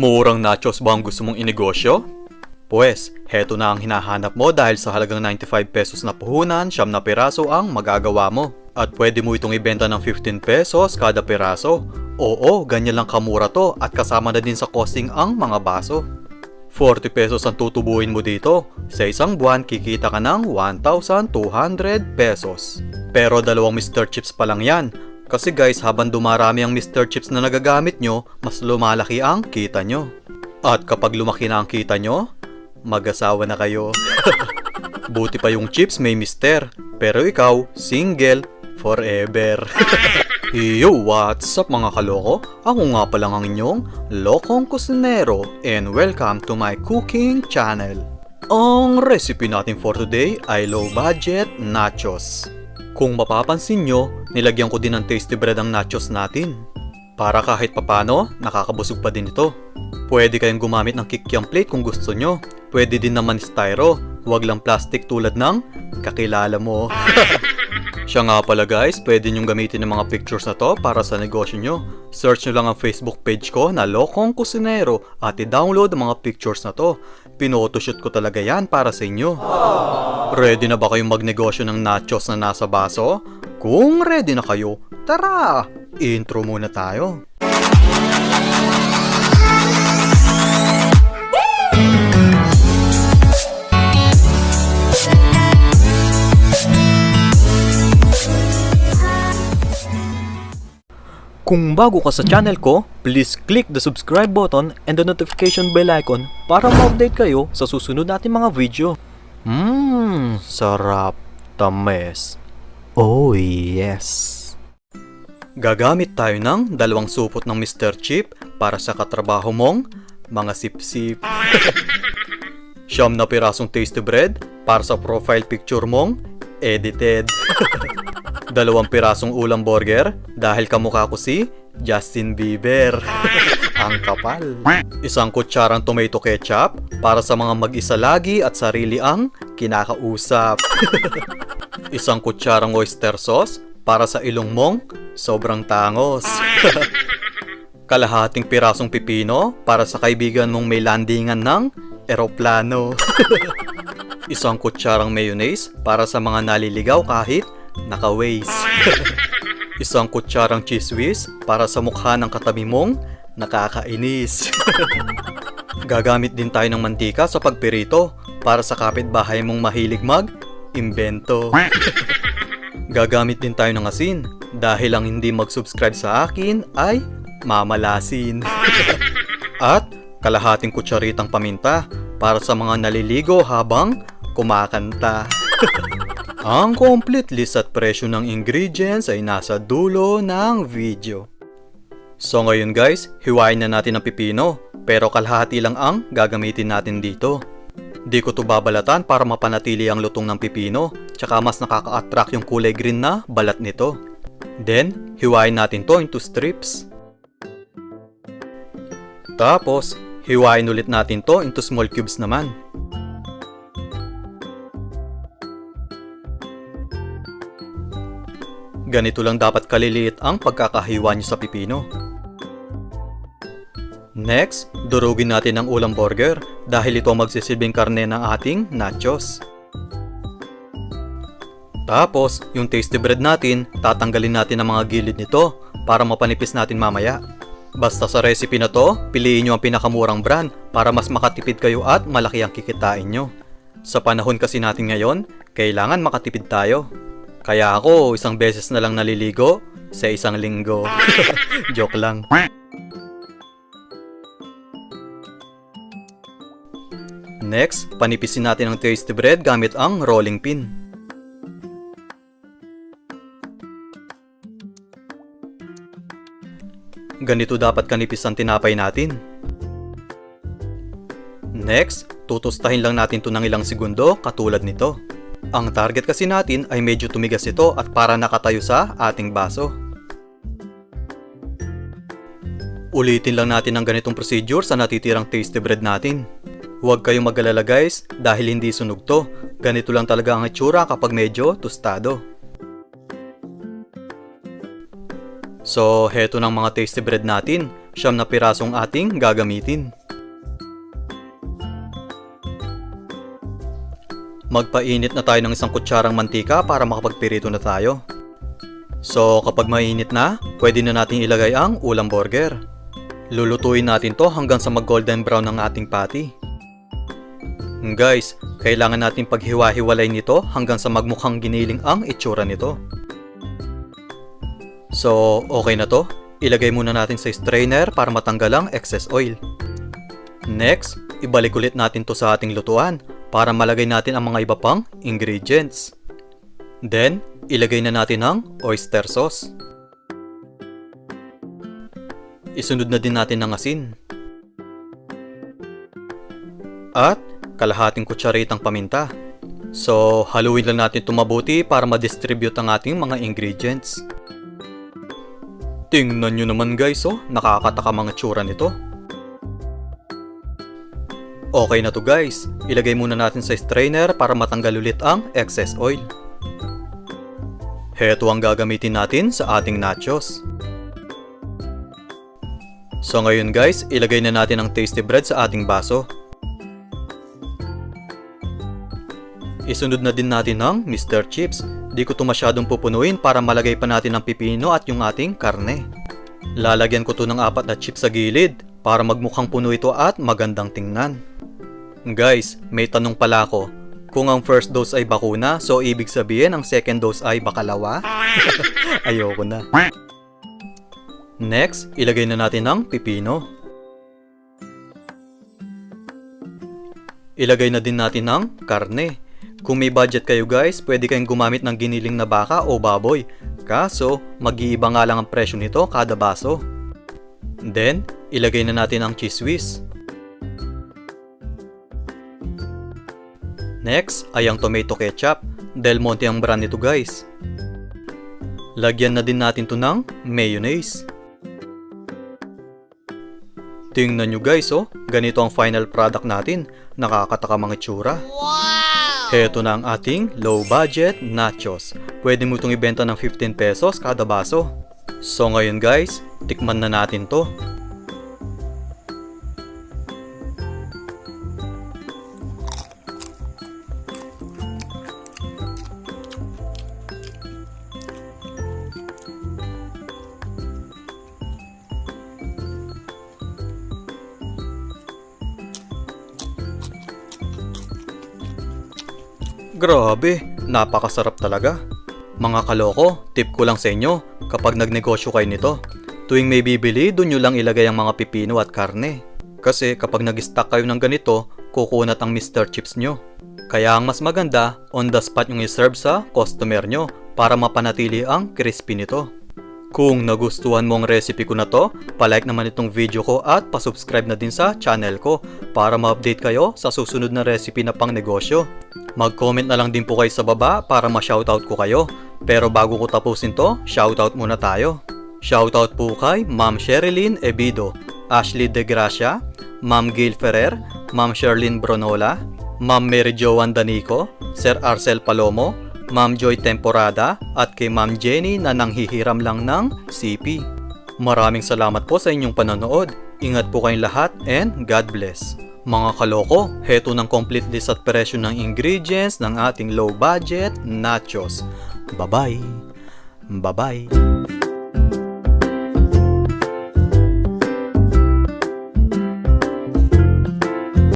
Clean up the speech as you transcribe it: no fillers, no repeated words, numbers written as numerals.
Murang nachos ba ang gusto mong inegosyo? Pwes, heto na ang hinahanap mo dahil sa halagang 95 pesos na puhunan, 9 na piraso ang magagawa mo. At pwede mo itong ibenta ng 15 pesos kada piraso. Oo, ganyan lang kamura to at kasama na din sa costing ang mga baso. 40 pesos ang tutubuin mo dito. Sa isang buwan, kikita ka ng 1,200 pesos. Pero dalawang Mr. Chips pa lang yan. Kasi guys, habang dumarami ang Mr. Chips na nagagamit nyo, mas lumalaki ang kita nyo. At kapag lumaki na ang kita nyo, mag-asawa na kayo. Buti pa yung chips may mister, pero ikaw, single, forever. Yo, what's up mga kaloko? Ako nga palang ang inyong lokong kusinero and welcome to my cooking channel. Ang recipe natin for today ay low budget nachos. Kung mapapansin nyo, nilagyan ko din ng tasty bread ang nachos natin. Para kahit papano, nakakabusog pa din ito. Pwede kayong gumamit ng kikiam plate kung gusto nyo. Pwede din naman styro, wag lang plastic tulad ng kakilala mo. Siya nga pala guys, pwede nyong gamitin ng mga pictures na to para sa negosyo nyo. Search nyo lang ang Facebook page ko na Lokong Kusinero at i-download ang mga pictures na to. Pinotoshoot ko talaga yan para sa inyo. Ready na ba kayong magnegosyo ng nachos na nasa baso? Kung ready na kayo, tara! Intro muna tayo. Kung bago ka sa channel ko, please click the subscribe button and the notification bell icon para ma-update kayo sa susunod nating mga video. Sarap, tamis. Oh yes! Gagamit tayo ng 2 supot ng Mr. Chip para sa katrabaho mong mga sip-sip. 9 na pirasong tasty bread para sa profile picture mong edited. 2 pirasong ulam burger dahil kamukha ko si Justin Bieber. Ang kapal. 1 kutsarang tomato ketchup para sa mga mag-isa lagi at sarili ang kinakausap. 1 kutsarang oyster sauce para sa ilong mong sobrang tangos. Kalahating pirasong pipino para sa kaibigan mong may landingan ng eroplano. 1 kutsarang mayonnaise para sa mga naliligaw kahit naka-waste. 1 kutsarang Cheez Whiz para sa mukha ng katabi mong nakakainis. Gagamit din tayo ng mantika sa pagpirito para sa kapitbahay mong mahilig mag-imbento. Gagamit din tayo ng asin dahil ang hindi mag-subscribe sa akin ay mamalasin. At kalahating kutsaritang paminta para sa mga naliligo habang kumakanta. Ang complete list at presyo ng ingredients ay nasa dulo ng video. So ngayon guys, hiwain na natin ang pipino, pero kalahati lang ang gagamitin natin dito. Di ko to babalatan para mapanatili ang lutong ng pipino, tsaka mas nakaka-attract yung kulay green na balat nito. Then, hiwain natin to into strips. Tapos, hiwain ulit natin to into small cubes naman. Ganito lang dapat kaliliit ang pagkakahiwa nyo sa pipino. Next, durugin natin ang ulam burger dahil ito ang magsisilbing karne ng ating nachos. Tapos, yung tasty bread natin, tatanggalin natin ang mga gilid nito para mapanipis natin mamaya. Basta sa recipe na to, piliin nyo ang pinakamurang brand para mas makatipid kayo at malaki ang kikitain nyo. Sa panahon kasi natin ngayon, kailangan makatipid tayo. Kaya ako, 1 beses na lang naliligo sa 1 linggo. Joke lang. Next, panipisin natin ang tasty bread gamit ang rolling pin. Ganito dapat kanipis ang tinapay natin. Next, tutustahin lang natin ito ng ilang segundo katulad nito. Ang target kasi natin ay medyo tumigas ito at para nakatayo sa ating baso. Ulitin lang natin ang ganitong procedure sa natitirang tasty bread natin. Huwag kayong mag-alala guys dahil hindi sunog to. Ganito lang talaga ang itsura kapag medyo tostado. So, heto ng mga tasty bread natin. siyam na pirasong ating gagamitin. Magpainit na tayo ng isang kutsarang mantika para makapagpirito na tayo. So kapag mainit na, pwede na natin ilagay ang ulam burger. Lulutuin natin to hanggang sa mag-golden brown ng ating patty. Guys, kailangan natin paghiwa-hiwalay nito hanggang sa magmukhang giniling ang itsura nito. So okay na to. Ilagay muna natin sa strainer para matanggal ang excess oil. Next, ibalik ulit natin to sa ating lutuan para malagay natin ang mga iba pang ingredients. Then, ilagay na natin ang oyster sauce. Isunod na din natin ang asin. At kalahating kutsaritang paminta. So, haluin lang natin ito mabuti para ma-distribute ang ating mga ingredients. Tingnan nyo naman guys, oh, nakakataka mga tsura nito. Okay na to guys, ilagay muna natin sa strainer para matanggal ulit ang excess oil. Heto ang gagamitin natin sa ating nachos. So ngayon guys, ilagay na natin ang tasty bread sa ating baso. Isunod na din natin ang Mr. Chips. Di ko ito masyadong pupunuin para malagay pa natin ang pipino at yung ating karne. Lalagyan ko ito ng 4 na chips sa gilid para magmukhang puno ito at magandang tingnan. Guys, may tanong pala ako. Kung ang first dose ay bakuna, so ibig sabihin ang second dose ay bakalawa? Ayoko na. Next, ilagay na natin ang pipino. Ilagay na din natin ang karne. Kung may budget kayo guys, pwede kayong gumamit ng giniling na baka o baboy. Kaso, mag-iiba nga lang ang presyo nito kada baso. Then, ilagay na natin ang Cheez Whiz. Next ay ang Tomato Ketchup. Del Monte ang brand nito guys. Lagyan na din natin to ng Mayonnaise. Tingnan nyo guys, oh, ganito ang final product natin. Nakakataka mga itsura. Wow! Heto na ang ating low budget nachos. Pwede mo itong ibenta ng 15 pesos kada baso. So ngayon guys, tikman na natin to. Grabe, napakasarap talaga. Mga kaloko, tip ko lang sa inyo, kapag nagnegosyo kayo nito, tuwing may bibili, dun nyo lang ilagay ang mga pipino at karne. Kasi kapag nag-stock kayo ng ganito, kukunat ang Mr. Chips nyo. Kaya ang mas maganda, on the spot yung iserve sa customer nyo para mapanatili ang crispy nito. Kung nagustuhan mo ang recipe ko na to, palike naman itong video ko at pasubscribe na din sa channel ko para ma-update kayo sa susunod na recipe na pang negosyo. Mag-comment na lang din po kayo sa baba para ma-shoutout ko kayo. Pero bago ko tapusin to, shoutout muna tayo. Shoutout po kay Ma'am Sherilyn Ebido, Ashley De Gracia, Ma'am Gail Ferrer, Ma'am Sherlyn Bronola, Ma'am Mary Joan Danico, Sir Arcel Palomo, Ma'am Joy Temporada at kay Ma'am Jenny na nanghihiram lang ng CP. Maraming salamat po sa inyong panonood. Ingat po kayong lahat and God bless. Mga kaloko, heto ng complete list at presyo ng ingredients ng ating low budget nachos. Bye-bye! Bye-bye!